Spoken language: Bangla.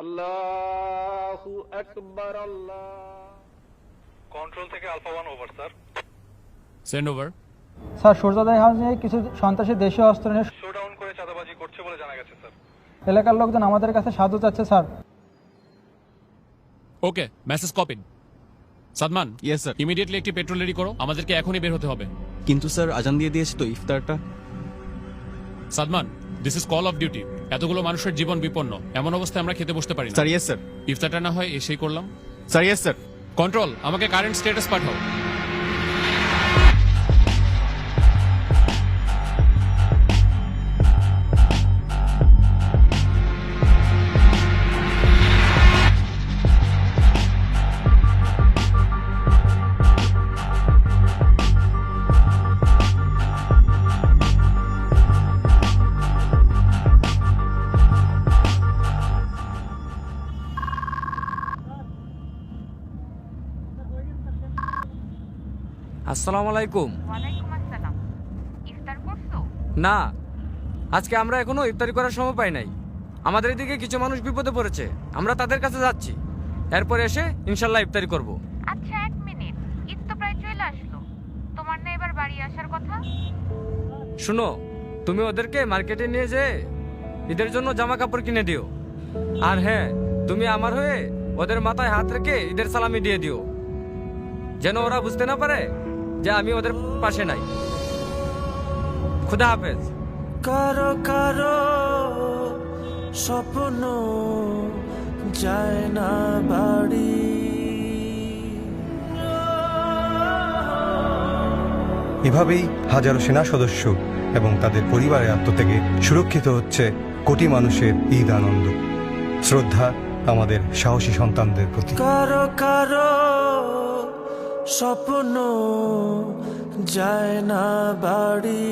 আল্লাহু আকবার। আল্লাহ। কন্ট্রোল থেকে alpha 1 over sir. Send over. Sir সূর্যোদয় হাউসে কিছু সন্ত্রাসী দেশীয় অস্ত্র নিয়ে শোডাউন করে চাঁদাবাজি করছে বলে জানা গেছে স্যার। এলাকার লোকজন আমাদের কাছে সাহায্য চাচ্ছে sir. Okay, message copied. Sadman, yes sir. Immediately একটি পেট্রোল রেডি করো, আমাদেরকে এখনই বের হতে হবে। কিন্তু স্যার আজান দিয়ে দিয়েছে তো ইফতারটা। Sadman, this is call of duty. এতগুলো মানুষের জীবন বিপন্ন, এমন অবস্থায় আমরা খেতে বসতে পারি না। Sir yes sir. ইফতারটা না হয় এসেই করলাম। Sir yes sir. কন্ট্রোল, আমাকে কারেন্ট স্ট্যাটাস পাঠাও। আসসালামু আলাইকুম। ওয়ালাইকুম আসসালাম। ইফতার করছো? না, আজকে আমরা এখনো ইফতারি করার সময় পাই নাই। আমাদের এদিকে কিছু মানুষ বিপদে পড়েছে, আমরা তাদের কাছে যাচ্ছি। এরপর এসে ইনশাল্লাহ ইফতারি করব। আচ্ছা, 1 মিনিট, ঈদ তো প্রায় চলে আসলো। তোমার না এবার বাড়ি আসার কথা? শুনো, তুমি ওদেরকে মার্কেটে নিয়ে যেয়ে ঈদের জন্য জামা কাপড় কিনে দিও। আর হ্যাঁ, তুমি আমার হয়ে ওদের মাথায় হাত রেখে ঈদের সালামি দিয়ে দিও, যেন ওরা বুঝতে না পারে যে আমি ওদের পাশে নাই। খুদা হাফেজ। কারো কারো স্বপ্ন যায় না বাড়ি, এভাবেই হাজারো সেনা সদস্য এবং তাদের পরিবারের আত্মত্যাগে সুরক্ষিত হচ্ছে কোটি মানুষের ঈদ আনন্দ। শ্রদ্ধা আমাদের সাহসী সন্তানদের প্রতি। কারো কারো স্বপ্ন যায় না বাড়ি।